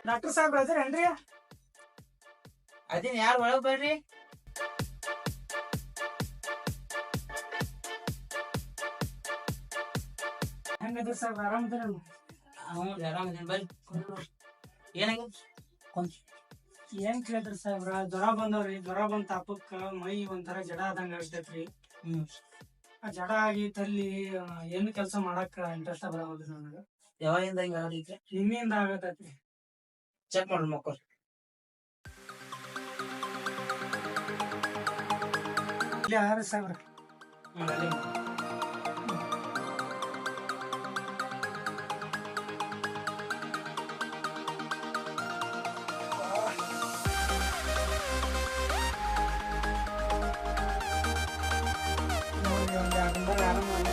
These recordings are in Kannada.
ಡಾಕ್ಟರ್ ಸಾಹೇಬ್ರ ಅದೇನ್ರಿ? ಅದೇನ್ ಯಾರು ಒಳಗ್ ಬರ್ರಿ. ಹೆಂಗದ್ರಿ ಸಾಹೇಬ್ರ ಆರಾಮದಿರ? ಆರಾಮದೇನ್ ಬರ್ರಿ. ಏನಾಗೈತಿ? ಏನ್ ಕೇಳಿದ್ರಿ ಸಾಹೇಬ್ರ? ಜ್ವರ ಬಂದವ್ರಿ. ಜ್ವರ ಬಂದ ತಾಪಕ್ಕ ಮೈ ಒಂಥರ ಜಡ ಆದಂಗ ಆಗ್ತೈತ್ರಿ. ಆ ಜಡ ಆಗಿ ತಲ್ಲಿ ಏನು ಕೆಲಸ ಮಾಡಾಕ ಇಂಟ್ರೆಸ್ಟ್ ಬರೋದ್ರಿ ನನಗ. ಯಾವಾಗಿಂದ ಹಿಂಗ ಆಗೈತಿ? ನಿನ್ನೆಯಿಂದ ಆಗತೈತ್ರಿ. ಚೆಕ್ ಮಾಡ್ರಿ ಮಕ್ಕಳು. ಇಲ್ಲಿ ಆರ ಸಾಹೇಬ್ರ. ನೋಡ್ರಿ ಒಂದ್ 2 ದಿನ ಆರಾಮ ಮಾಡ್ರಿ.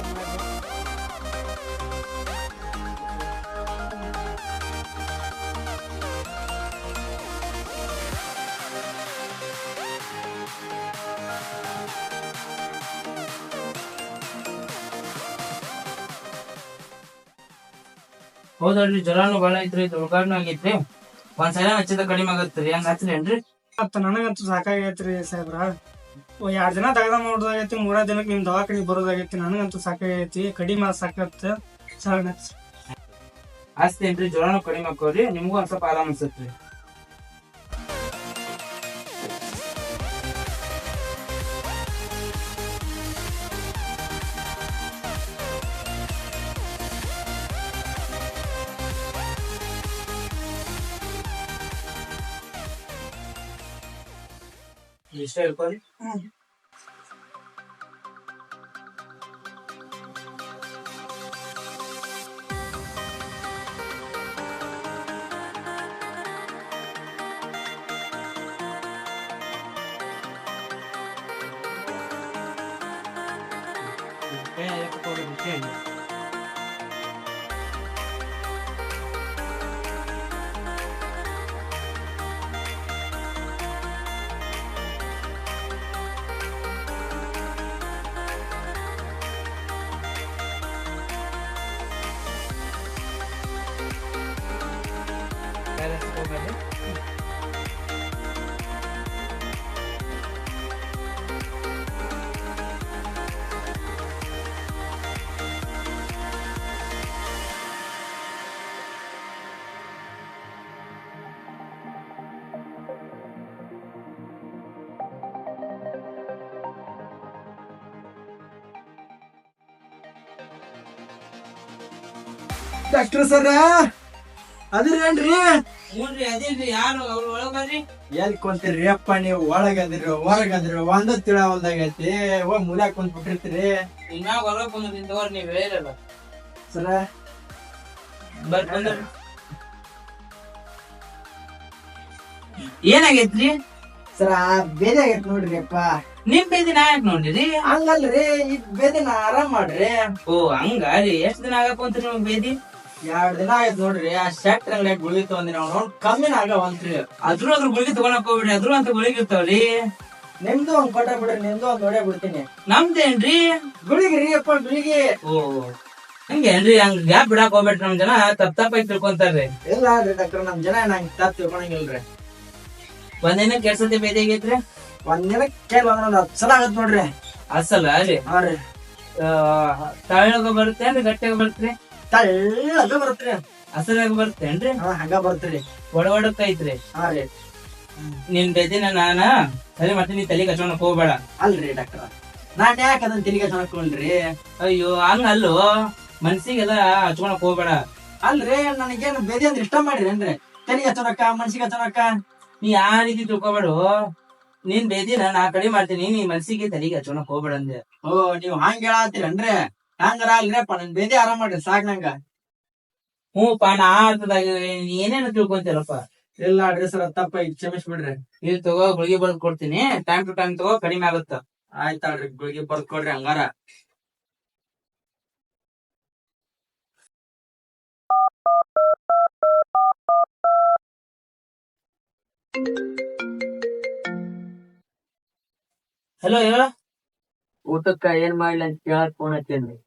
ಹೌದಲ್ರಿ, ಜ್ವರಾನು ಬಾಳ ಐತ್ರಿ, ದುರ್ಗಾಡ್ನು ಆಗೈತ್ರಿ. ಒಂದ್ಸಲ ಹಚ್ಚಿದ ಕಡಿಮೆ ಆಗತ್ರಿ. ಹಂಗ ಹಚ್ಚಿರೇನ್ರಿ? ಮತ್ತ ನನಗಂತೂ ಸಾಕಾಗೈತ್ರಿ ಸಾಹೇಬ್ರ. 2 ದಿನ ತೆಗ್ದ ಮಾಡೋದಾಗೈತಿ, 3 ದಿನಕ್ಕೆ ನಿಮ್ ದವಾಖಾನಿಗೆ ಬರೋದಾಗೈತಿ. ನನಗಂತೂ ಸಾಕಾಗೈತಿ. ಕಡಿಮೆ ಸಾಕತ್ ಅಷ್ಟೇನ್ರಿ, ಜ್ವರಾನು ಕಡಿಮೆ ಆಕೋರಿ, ನಿಮ್ಗೂ ಒಂದ್ ಸ್ವಲ್ಪ ಆರಾಮ್ ಅನ್ಸತ್ರಿ. ಇಷ್ಟ ಹೇಳ್ಕೊರಿ. ಡಾಕ್ಟರ್ ಸರ ಅದಿರೇನ್ರಿ? ಹ್ಞೂನ್ರಿ, ಅದೇನ್ರಿ. ಯಾರು ಅವ್ರ ಒಳಗ್ ಬರ್ರಿ. ಎಲ್ಲಿ ಕುಂತೀರಿ ಅಪ್ಪ ನೀವು? ಒಳಗದಿರು ಹೊರಗದಿರು ಒಂದ ತಿಳವಲ್ದಾಗೈತಿ. ಹೋಗ್ ಮುಲ್ಯಾಗ ಕುಂತ್ ಬಿಟ್ಟಿರ್ತೀರಿ. ಇನ್ನ ಹೊರಗ್ ಬಂದ್ರಿ ತಗೋರಿ, ನೀವ್ ಹೇಳಿರಲ್ಲ. ಸರ ಬರ್ರಿ ಬಂದ್ರಿ. ಏನಾಗೈತ್ರಿ? ಸರ ಬೇರೆ ಆಗೈತ್ ನೋಡ್ರಿ ಅಪ್ಪ. ನಿಮ್ ಬೇದಿ ನಾ ಯಾಕೆ ನೋಡಿರಿ? ಹಂಗಲ್ರಿ, ಈ ಬೇದಿನ ಆರಾಮ್ ಮಾಡ್ರಿ. ಓ ಹಂಗ ರೀ. ಎಷ್ಟ್ ದಿನ ಆಗಕ್ಕಂತ್ರಿ ನಿಮ್ ಬೇದಿ? 2 ದಿನ ಆಗೈತ್ ನೋಡ್ರಿ. ಆ ಶರ್ಟ್ ಅಂಗಡಿಯಾಗ ಗುಳಿಗೆ ತಗೊಂಡಿ ನಾವು ಕಮ್ಮಿನ ಆಗವಂತ್ರಿ. ಅದ್ರ ಗುಳಿಗೆ ತಗೊಳಕ್ ಹೋಗ್ಬಿಡ್ರಿ, ಅದ್ರ ಅಂತ ಗುಳಿಗೆ ಇರ್ತಾವ್ರಿ. ನಿಮ್ದು ಒಂದ್ ಕೊಟ್ಟ ಬಿಡ್ರಿ, ನಿಮ್ದು ಒಂದ್ ನೋಡೇ ಬಿಡ್ತೀನಿ. ನಮ್ದೇನ್ರಿ? ಗುಳಿಗೆ ರೀ ಅಪ್ಪ, ಗುಳಿಗೆ. ಓ ಹಂಗೇನ್ರಿ? ಹಂಗ ಗ್ಯಾಪ್ ಬಿಡಾಕ್ ಹೋಗ್ಬೇಡ್ರಿ. ನಮ್ ಜನ ತಪ್ಪಾಗಿ ತಿಳ್ಕೊಂತಾರ್ರಿ. ಇಲ್ಲ ರೀ ಡಾಕ್ಟರ್, ನಮ್ ಜನ ನಂಗೆ ತಪ್ಪು ತಿಳ್ಕೊಳಂಗಿಲ್ರಿ. ಒಂದಿನ ಕೆಲ್ಸದ ಬೇದಿ ಆಗೈತ್ರಿ. ಒಂದ್ ದಿನಕ್ಕೆ ಒಂದೊಂದ್ 10 ಸಲ ಆಗತ್ ನೋಡ್ರಿ. ಅಸಲ ರೀ. ಹಾ ರೀ, ತಳಗ ಬರುತ್ತೇನ್ರಿ ಗಟ್ಟಿಯಾಗ ಬರ್ತ್ರಿ? ತಳ್ಳಗ ಬರತ್ರಿ. ಹಸರಾಗ ಬರ್ತೇನ್ರಿ? ಹಾ ಹಂಗ ಬರ್ತ್ರಿ. ಒಡಕ್ ಐತ್ರಿ. ಹಾ ರೀ. ನಿನ್ ಬೇದಿನ ನಾನ ಸರಿ ಮತ್ತೆ ನೀ ತಲೆ ಕಚ್ಕೊಳಕ್ ಹೋಗ್ಬೇಡ. ಅಲ್ರಿ ಡಾಕ್ಟರ್, ನಾನ್ ಯಾಕೆ ಅದನ್ನ ತಿರುಗಿ ಹಚ್ಕೊಂಡ್ರಿ? ಅಯ್ಯೋ ಹಂಗಲ್ಲೋ, ಮನ್ಸಿಗೆಲ್ಲ ಹಚ್ಕೊಳಕ್ ಹೋಗ್ಬೇಡ. ಅಲ್ರಿ, ನನಗೇನು ಬೇದಿ ಅಂದ್ರೆ ಇಷ್ಟ ಮಾಡ್ರಿ ಅಂದ್ರೆ ತೆಲಿಗೆ ಹಚ್ಚೋನಕ್ಕ ಮನ್ಸಿಗೆ ಹಚ್ಚೋನಕ್ಕ? ನೀ ಯಾವ ರೀತಿ ತಿಳ್ಕೊಬೇಡು. ನಿನ್ ಬೇದಿನ ನಾ ಕಡಿಮೆ ಮಾಡ್ತೀನಿ, ನೀ ಮನ್ಸಿಗೆ ತಲೆಗೆ ಹಚ್ಕೊಳಕ್ ಹೋಗ್ಬೇಡ ಅಂದೆ. ಓ ನೀವ್ ಹಂಗ ಹೇಳತ್ತೀರನ್ರಿ? ಹಂಗಾರ ಅಲ್ರಿಪ್ಪ, ನನ್ ಬೇದಿ ಆರಾಮ್ ಮಾಡ್ರಿ ಸಾಕ್ ನಂಗ. ಹ್ಞೂಪ್ಪ, ನಾ ಅರ್ಥದಾಗ ಏನೇನು ತಿಳ್ಕೊಂತೀರಪ್ಪ. ಇಲ್ಲ ಅಡ್ರಿ ಸರ್, ತಪ್ಪ ಕ್ಷಮಿಸ್ಬಿಡ್ರಿ. ಇಲ್ಲಿ ತಗೋ, ಗುಳಿಗೆ ಬರ್ದ್ ಕೊಡ್ತೀನಿ. ಟೈಮ್ ಟು ಟೈಮ್ ತಗೋ, ಕಡಿಮೆ ಆಗುತ್ತ. ಆಯ್ತಾಳ್ರಿ, ಗುಳಿಗೆ ಬರ್ದ್ ಕೊಡ್ರಿ ಹಂಗಾರ. ಹಲೋ, ಹೇಳ. ಊಟಕ್ಕ ಏನ್ ಮಾಡ್ಲಿ ಅಂತ ಕೇಳಕ್ ಫೋನ್ ಹಚ್ಚೇನ್ರಿ.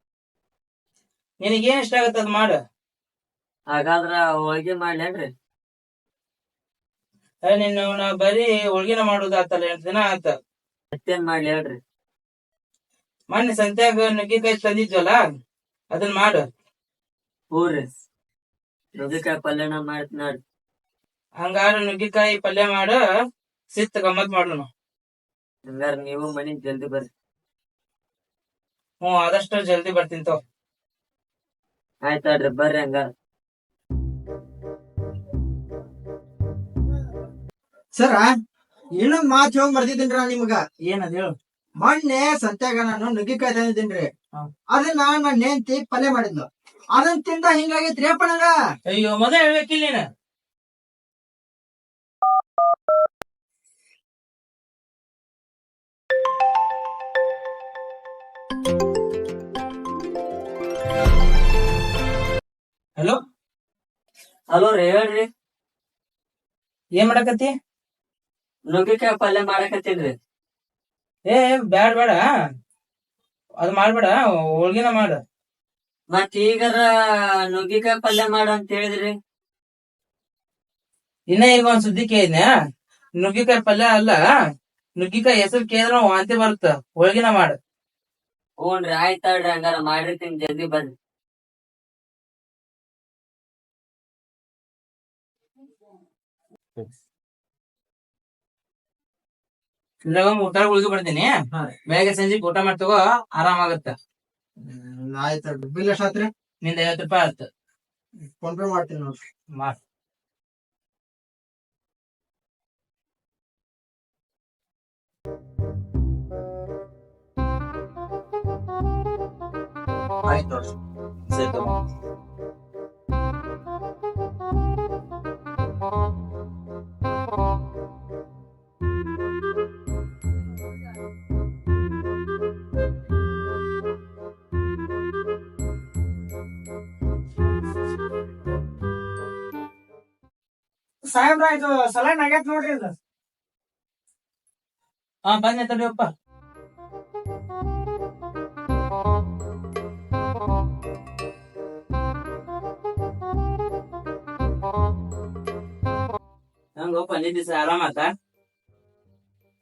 ನಿನಗೇನ್ ಇಷ್ಟ ಆಗತ್ತ ಅದ್ ಮಾಡ. ಹಾಗಾದ್ರ ಹೋಳಿಗೆ ಮಾಡ್ಲೇನ್ರಿ? ನಿನ್ನ ನಾ ಬರೀ ಹೋಳ್ಗಿನ ಮಾಡುದಾತಲ್ಲ 8 ದಿನ ಆತ. ಮತ್ತೇನ್ ಮಾಡ್ಲಿ ಹೇಳ್ರಿ? ಮೊನ್ನೆ ಸಂತ್ಯಾಗ ನುಗ್ಗಿಕಾಯಿ ತಂದಿದ್ವಲ್ಲ ಅದನ್ನ ಮಾಡು. ಹೂರಿ, ನುಗ್ಗಿಕಾಯಿ ಪಲ್ಯನ ಮಾಡ್ತೀನಿ ನೋಡ್ರಿ. ಹಂಗಾರ ನುಗ್ಗಿಕಾಯಿ ಪಲ್ಯ ಮಾಡ, ಸಿತ್ ಗಮ್ಮತ್ ಮಾಡೋಣ. ಹಂಗಾರ ನೀವು ಮನಿಗ್ ಜಲ್ದಿ ಬರ್ರಿ. ಆದಷ್ಟು ಜಲ್ದಿ ಬರ್ತೀನಿ ತಗೋ. ಆಯ್ತಾಳ್ರಿ, ಬರ್ರಿ ಹಂಗಾರ. ಸರ ಇನ್ನೊಂದ್ ಮಾತ್ ಹೋಗ್ ಬರ್ತಿದ್ದೀನ್ರಿ ನಾ ನಿಮ್ಗ. ಏನದ ಹೇಳು. ಮೊನ್ನೆ ಸಂತ್ಯಾಗ ನಾನು ನುಗ್ಗಿಕಾಯಿ ತಂದಿದ್ದೀನ್ರಿ. ಅದನ್ನ ನನ್ನ ಹೆಂಡತಿ ಪಲ್ಯ ಮಾಡಿದ್ಲು. ಅದನ್ನ ತಿಂದ ಹಿಂಗಾಗೈತ್ರಿ ಅಪ್ಪ ನಂಗ. ಅಯ್ಯೋ ಮೊದಲ ಹೇಳ್ಬೇಕಿಲ್ಲ ನೀನ. ಹಲೋ, ಹಲೋ ರೀ, ಹೇಳ್ರಿ. ಏನ್ ಮಾಡಕತ್ತಿ? ನುಗ್ಗಿಕಾಯಿ ಪಲ್ಯ ಮಾಡಕತ್ತೀನ್ರಿ. ಏ ಬ್ಯಾಡ ಬೇಡ, ಅದ್ ಮಾಡ್ಬೇಡ, ಹೋಳ್ಗಿನ ಮಾಡ. ಮತ್ ಈಗಾರ ನುಗ್ಗಿಕಾಯಿ ಪಲ್ಯ ಮಾಡ ಅಂತ ಹೇಳಿದ್ರಿ. ಇನ್ನ ಈಗ ಒಂದ್ ಸುದ್ದಿ ಕೇಳಿದ್ನ್ಯಾ, ನುಗ್ಗಿಕಾಯಿ ಪಲ್ಯ ಅಲ್ಲ, ನುಗ್ಗಿಕಾಯಿ ಹೆಸರು ಕೇಳಿದ್ರ ವಾಂತಿ ಬರುತ್ತ. ಹೋಳ್ಗಿನ ಮಾಡ. ಹ್ಞೂನ್ರಿ, ಆಯ್ತಾಳ್ರಿ, ಹಂಗಾರ ಮಾಡಿರ್ತೀನಿ, ಜಲ್ದಿ ಬರ್ರಿ. ಇದ್ರಾಗ ಊಟ ಉಳಿದು ಬಿಡ್ತೀನಿ. ಬೆಳಗ್ಗೆ ಸಂಜೆ ಊಟ ಮಾಡಿ ತಗೋ, ಆರಾಮಾಗತ್ತ. ಆಯ್ತಾಳ್ರಿ. ಬಿಲ್ ಎಷ್ಟ್ ಆತ್ರಿ? ನಿಂದ 50 ರೂಪಾಯಿ ಆಯ್ತು. ಫೋನ್ ಪೇ ಮಾಡ್ತೀನಿ ನೋಡ್ರಿ. ಮಾಡ್. ಆಯ್ತು ನೋಡ್ರಿ. ಸರಿ ತಗೋ. ಸಾಹೇಬ್ರ ಇದು ಸಲಾಡ್ ಆಗೈತ್ ನೋಡ್ರಿ ಇದು. ಬನ್ನಿ ತಡಿಯಪ್ಪ. ಹಂಗಪ್ಪ, ನಿದ್ದಿಸ ಆರಾಮಾತ?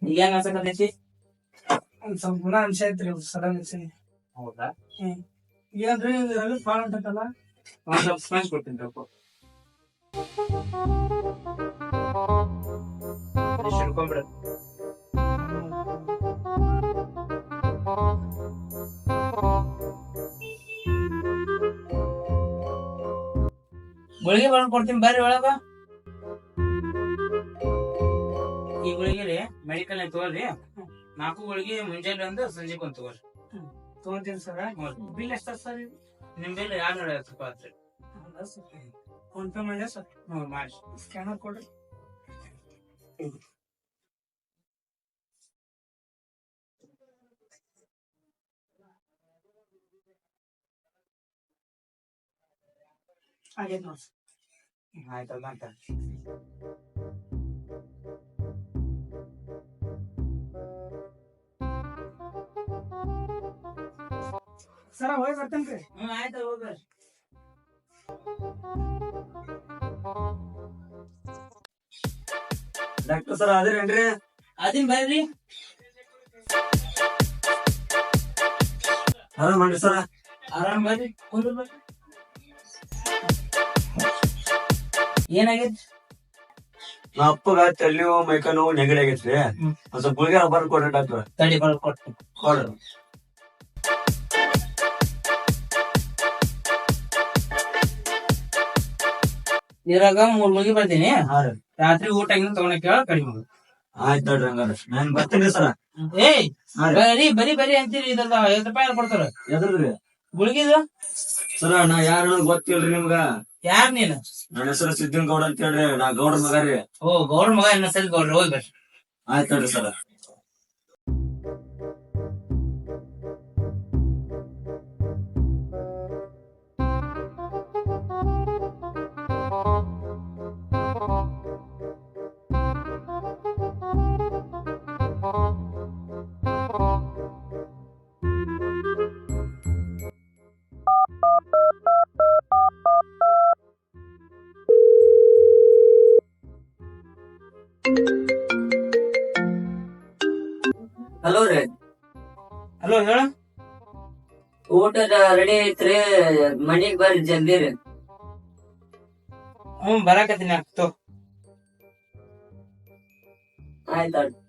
ಈಗ ಹೆಂಗ ಅನ್ಸಕತೈತಿ? ಒಂದ್ ಸ್ವಲ್ಪ ಗುಣ ಅನ್ಸೈತ್ರಿ ಸಡನ್ ಅನ್ಸಿ. ಹೌದಾ? ಏನ್ರಿ ರವಿ ಬಾಳ ಉಂಟಲ್ಲ. ಒಂದ್ ಸ್ವಲ್ಪ ಸ್ಪಂಜ್ ಕೊಡ್ತೀನಿ ತಗೋ. ಹಿಡ್ಕೊಂಡ್ಬಿಡು. ಗುಳಿಗೆ ಬರ್ಕೊಂಡ್ ಕೊಡ್ತೀನಿ ಬರ್ರಿ ಒಳಗ. ಈ ಗುಳಿಗೆ ರೀ ಮೆಡಿಕಲ್ ತಗೋರಿ. 4 ಗುಳಿಗೆ ಮುಂಜಾನೆ ಒಂದು ಸಂಜೆಗೆ ಒಂದು ತಗೋರಿ. ತಗೊಂತೀನಿ ಸರ್. ಬಿಲ್ ಎಷ್ಟ ಸರ್? ನಿಮ್ ಬಿಲ್ 250 ರೂಪಾಯಿ ಆತ್ರಿ. ಫೋನ್ ಪೇ ಮಾಡ್ಯ ಸರ್? ಮಾಡಿ. ಸ್ಕ್ಯಾನರ್ ಕೊಡ್ರಿ. ಆಗೈತ್ ನೋಡ್ರಿ. ಆಯ್ತಲ್ಲ ಅಂತ. ಸರ ಹೋಗಿ ಬರ್ತೇನ್ರಿ. ಆಯ್ತು, ಹೋಗ್ರಿ. Doctor sir ಅದೇನ್ರಿ? ಅದಿನ್ ಬರ್ರಿ. ಆರಾಮ್ ಮಾಡ್ರಿ ಸರ. ಆರಾಮ್ ಬರ್ರಿ, ಕುಂದ್ರ ಬರ್ರಿ. ಏನಾಗೈತಿ? ನಾ ಅಪ್ಪಗ ತಲೆ ನೋವು, ಮೈಕ ನೋವು, ನೆಗಡಿ ಆಗೈತ್ರಿ. ಒಂದ್ ಸ್ವಲ್ಪ ಗುಳಿಗೆ ಬರ್ದು ಕೊಡ್ರಿ ಡಾಕ್ಟರ್. ತಡಿ ಕೊಟ್ಟು ಕೊಡ್ರಿ. ಇದ್ರಾಗ 3 ಗುಳಿಗೆ ಬರ್ತೀನಿ. ಹಾ ರೀ. ರಾತ್ರಿ ಊಟ ತಗೊಳಕ್ ಹೇಳ ಕಡಿಮೆ. ಆಯ್ತು ನೋಡ್ರಿ ಹಂಗಾರ. ನಾನ್ ಬರ್ತೀನಿ ಸರ. ಏಯ್ ಬರಿ ಅಂತೀರಿ. ಇದ್ರದ 50 ರೂಪಾಯಿ ಕೊಡ್ತಾರ. ಎದ್ರಿ ಗುಳಿಗಿದು ಸರ? ನಾ ಯಾರು ಗೊತ್ತಿಲ್ರಿ ನಿಮ್ಗ. ಯಾರ್ ನೀನು? ನನ್ನ ಹೆಸರು ಸಿದ್ದಿನ್ ಗೌಡ ಅಂತ ಹೇಳ್ರಿ. ನಾ ಗೌಡ್ರ ಮಗ ರೀ. ಗೌಡ್ರ ಮಗ ಇನ್ನ ಸರಿ ಗೌಡ್ರ. ಹೋಗಿ ಬರ್ರಿ. ಆಯ್ತು ನೋಡ್ರಿ ಸರ. ಹಲೋ ರೀ, ಹಲೋ ಹೇಳ. ಊಟ ರೆಡಿ ಐತ್ರಿ, ಮನಿಗ್ ಬರ್ರಿ ಜಲ್ದಿ ರೀ. ಬರಾಕತ್ತೀನಿ. ಆಯ್ತಾಯ್ತು.